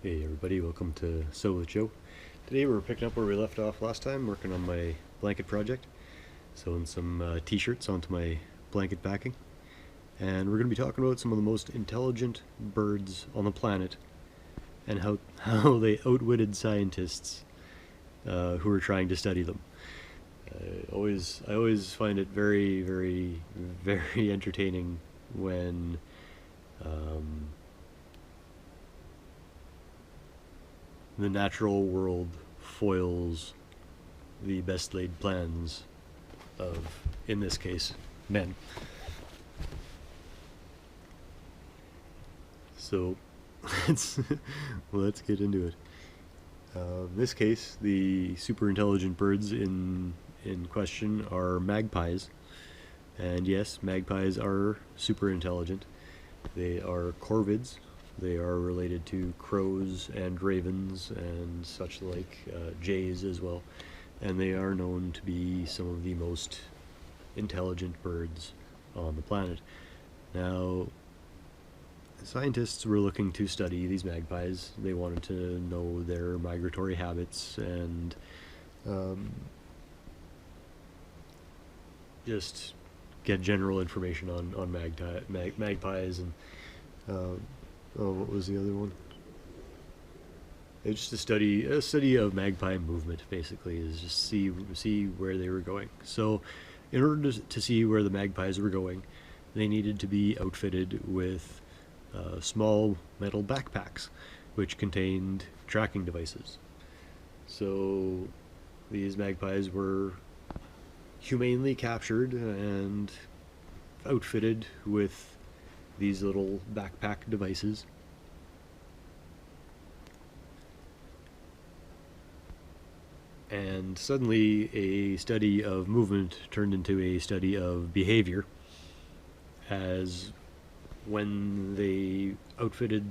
Hey everybody, welcome to SwJ. Today we're picking up where we left off last time, working on my blanket project. Sewing some t-shirts onto my blanket backing. And we're going to be talking about some of the most intelligent birds on the planet and how they outwitted scientists who were trying to study them. I always find it very, very, very entertaining when the natural world foils the best laid plans of, in this case, men. So let's get into it. In this case, the super intelligent birds in question are magpies. And yes, magpies are super intelligent. They are corvids. They are related to crows and ravens and such like, jays as well. And they are known to be some of the most intelligent birds on the planet. Now, scientists were looking to study these magpies. They wanted to know their migratory habits and just get general information on magpies and what was the other one? It's just a study of magpie movement. Basically, is just see where they were going. So, in order to see where the magpies were going, they needed to be outfitted with small metal backpacks, which contained tracking devices. So, these magpies were humanely captured and outfitted with these little backpack devices. And suddenly a study of movement turned into a study of behavior, as when they outfitted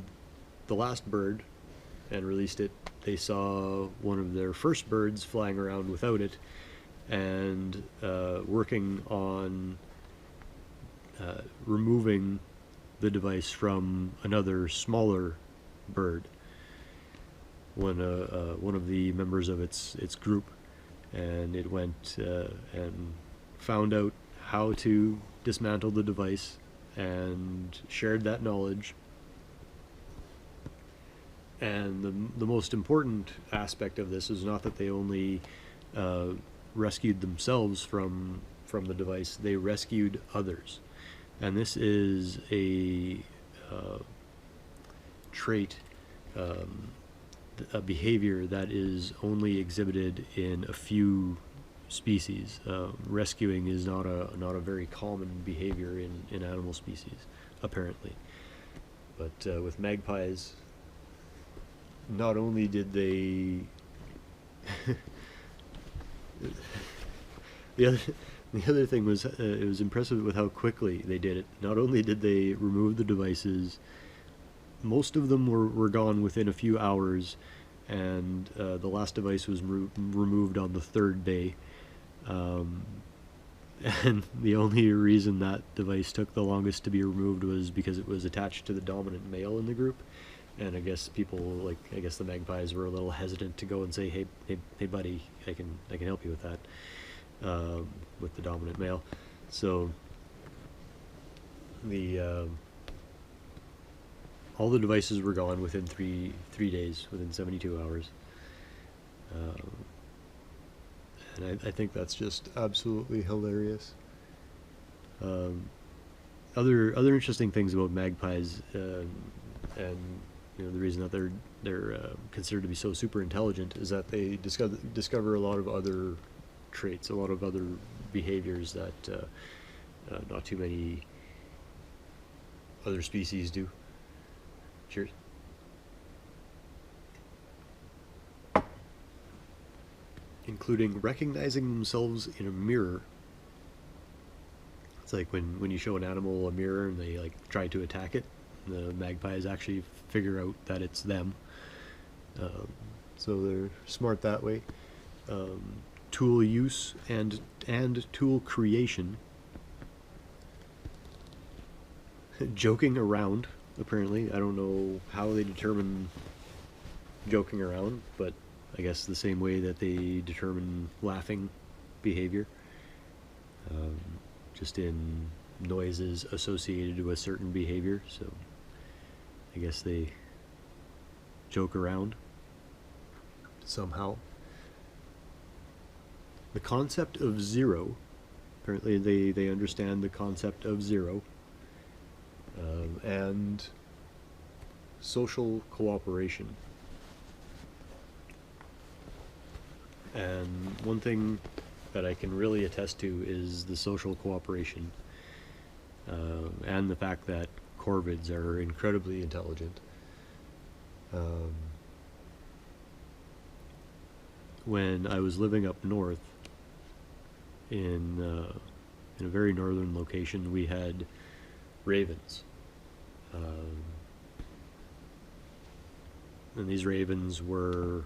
the last bird and released it, they saw one of their first birds flying around without it and working on removing the device from another smaller bird. One of the members of its group, and it went and found out how to dismantle the device and shared that knowledge. And the most important aspect of this is not that they only rescued themselves from the device, they rescued others. And this is a trait, a behavior that is only exhibited in a few species. Rescuing is not a very common behavior in animal species, apparently. But with magpies, not only did they the other thing was, it was impressive with how quickly they did it. Not only did they remove the devices, most of them were gone within a few hours, and the last device was removed on the third day. And the only reason that device took the longest to be removed was because it was attached to the dominant male in the group. And I guess the magpies were a little hesitant to go and say, hey buddy, I can help you with that, with the dominant male. So all the devices were gone within three days, within 72 hours. And I think that's just absolutely hilarious. Other interesting things about magpies, and the reason that they're considered to be so super intelligent, is that they discover a lot of other traits, a lot of other behaviors that not too many other species do. Cheers. Including recognizing themselves in a mirror. It's like when you show an animal a mirror and they like try to attack it, the magpies actually figure out that it's them. So they're smart that way. Tool use and tool creation. Joking around, apparently. I don't know how they determine joking around, but I guess the same way that they determine laughing behavior, um, just in noises associated with certain behavior. So I guess they joke around somehow. The concept of zero, apparently they understand the concept of zero, and social cooperation. And one thing that I can really attest to is the social cooperation, and the fact that corvids are incredibly intelligent. When I was living up north in a very northern location, we had ravens. And these ravens were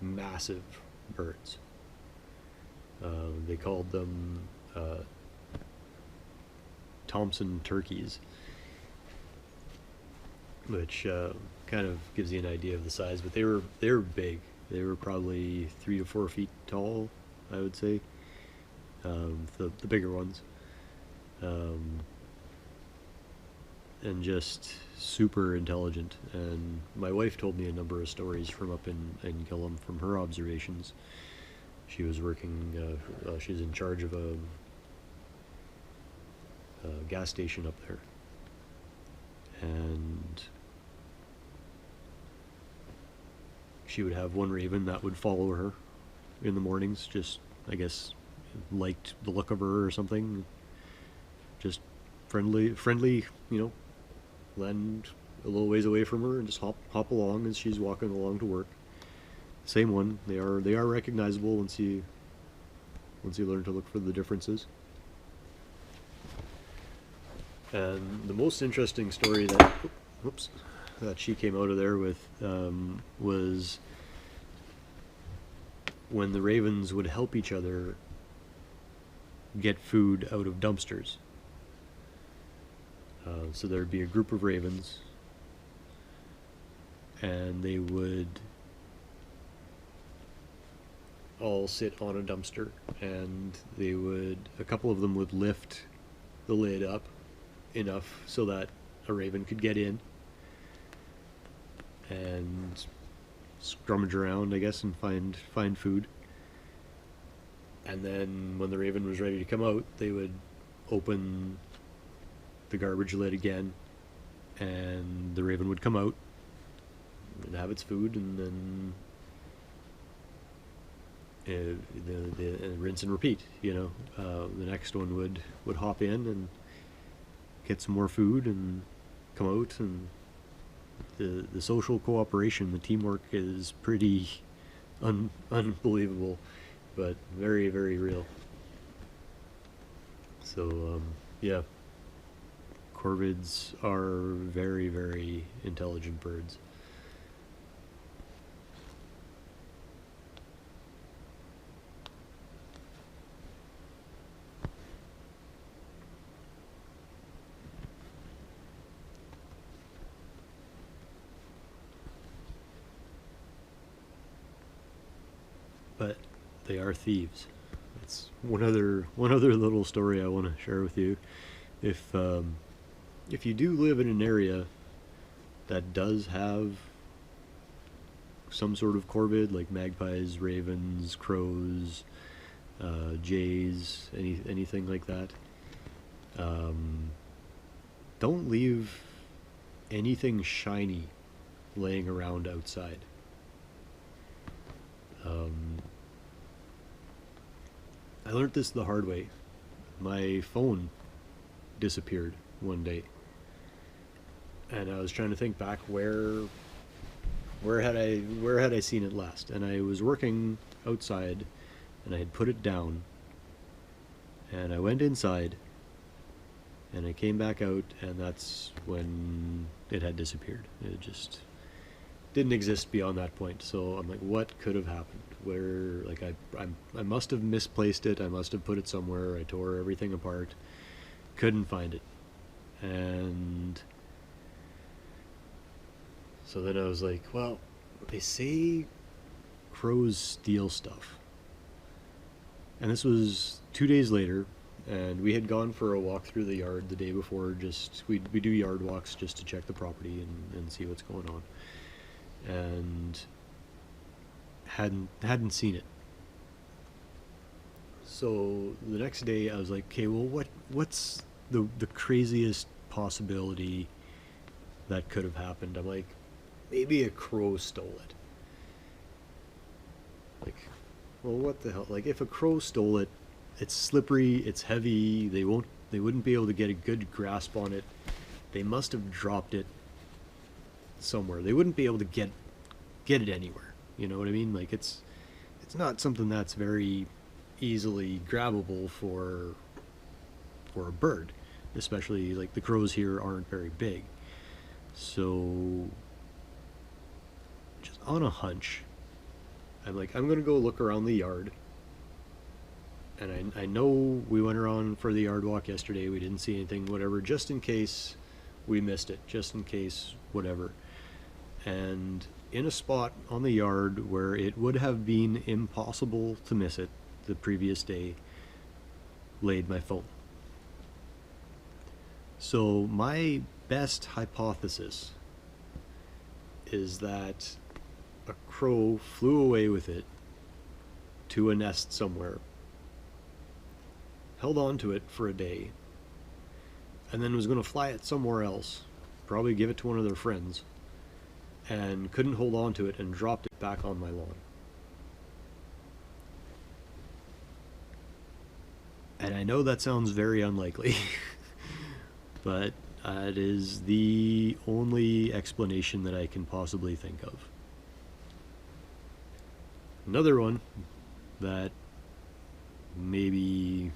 massive birds. They called them Thompson turkeys, which kind of gives you an idea of the size. But they were big. They were probably 3 to 4 feet tall, I would say. The bigger ones, and just super intelligent. And my wife told me a number of stories from up in Gillum from her observations. She was working, she's in charge of a gas station up there. And she would have one raven that would follow her in the mornings, just, I guess, liked the look of her or something. Just friendly, land a little ways away from her and just hop along as she's walking along to work. Same one. They are recognizable once you learn to look for the differences. And the most interesting story that she came out of there with was when the ravens would help each other get food out of dumpsters. So there'd be a group of ravens, and they would all sit on a dumpster, and a couple of them would lift the lid up enough so that a raven could get in and scrummage around, I guess, and find food. And then when the raven was ready to come out, they would open the garbage lid again, and the raven would come out and have its food, and then the rinse and repeat. The next one would hop in and get some more food and come out. And the social cooperation, the teamwork is pretty unbelievable, but very, very real. So yeah, corvids are very, very intelligent birds. But they are thieves. That's one other little story I want to share with you. If you do live in an area that does have some sort of corvid, like magpies, ravens, crows, jays, anything like that, don't leave anything shiny laying around outside. I learned this the hard way. My phone disappeared one day, and I was trying to think back where had I seen it last. And I was working outside, and I had put it down, and I went inside, and I came back out, and that's when it had disappeared. It just didn't exist beyond that point. So I'm like, what could have happened? Where, like, I must have misplaced it. I must have put it somewhere. I tore everything apart. Couldn't find it. And so then I was like, well, they say crows steal stuff. And this was 2 days later, and we had gone for a walk through the yard the day before. Just we do yard walks just to check the property and see what's going on, and hadn't seen it. So the next day I was like, okay, well, what's the craziest possibility that could have happened? I'm like, maybe a crow stole it. Like, well, what the hell? Like, if a crow stole it, it's slippery, it's heavy, they wouldn't be able to get a good grasp on it. They must have dropped it somewhere. They wouldn't be able to get it anywhere. You know what I mean? Like, it's not something that's very easily grabbable for a bird, especially like the crows here aren't very big. So just on a hunch, I'm like, I'm gonna go look around the yard. And I know we went around for the yard walk yesterday, we didn't see anything, whatever, just in case we missed it, just in case whatever. And in a spot on the yard where it would have been impossible to miss it the previous day, laid my phone. So my best hypothesis is that a crow flew away with it to a nest somewhere, held on to it for a day, and then was going to fly it somewhere else, probably give it to one of their friends, and couldn't hold on to it and dropped it back on my lawn. And I know that sounds very unlikely, but it is the only explanation that I can possibly think of. Another one that maybe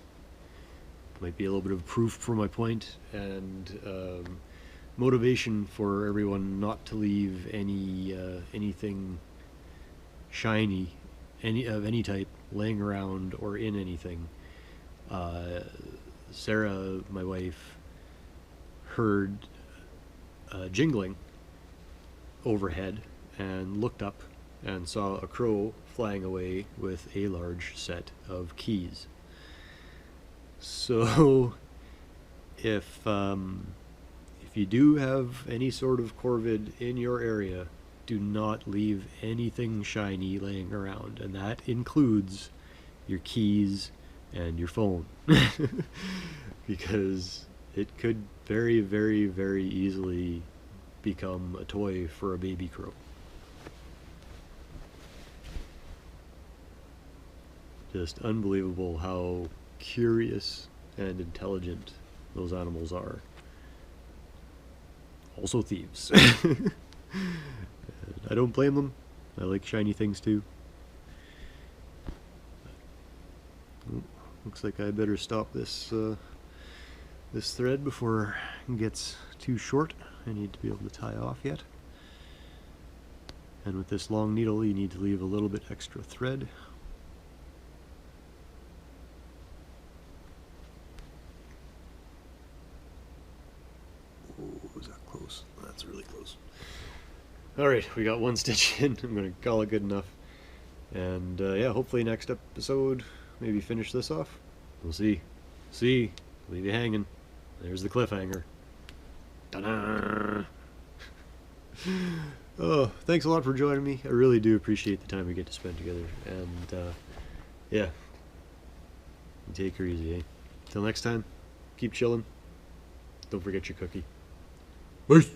might be a little bit of proof for my point, and motivation for everyone not to leave anything shiny, of any type, laying around or in anything. Sarah, my wife, heard jingling overhead and looked up and saw a crow flying away with a large set of keys. So if you do have any sort of corvid in your area, do not leave anything shiny laying around, and that includes your keys and your phone. Because it could very, very, very easily become a toy for a baby crow. Just unbelievable how curious and intelligent those animals are. Also thieves. I don't blame them. I like shiny things too. Looks like I better stop this this thread before it gets too short. I need to be able to tie off yet. And with this long needle, you need to leave a little bit extra thread. Oh, was that close? That's really close. Alright, we got one stitch in. I'm going to call it good enough. And yeah, hopefully next episode, maybe finish this off. We'll see. Leave you hanging. There's the cliffhanger. Ta-da! Oh, thanks a lot for joining me. I really do appreciate the time we get to spend together. And yeah, take her easy, eh? Till next time, keep chilling. Don't forget your cookie. Peace!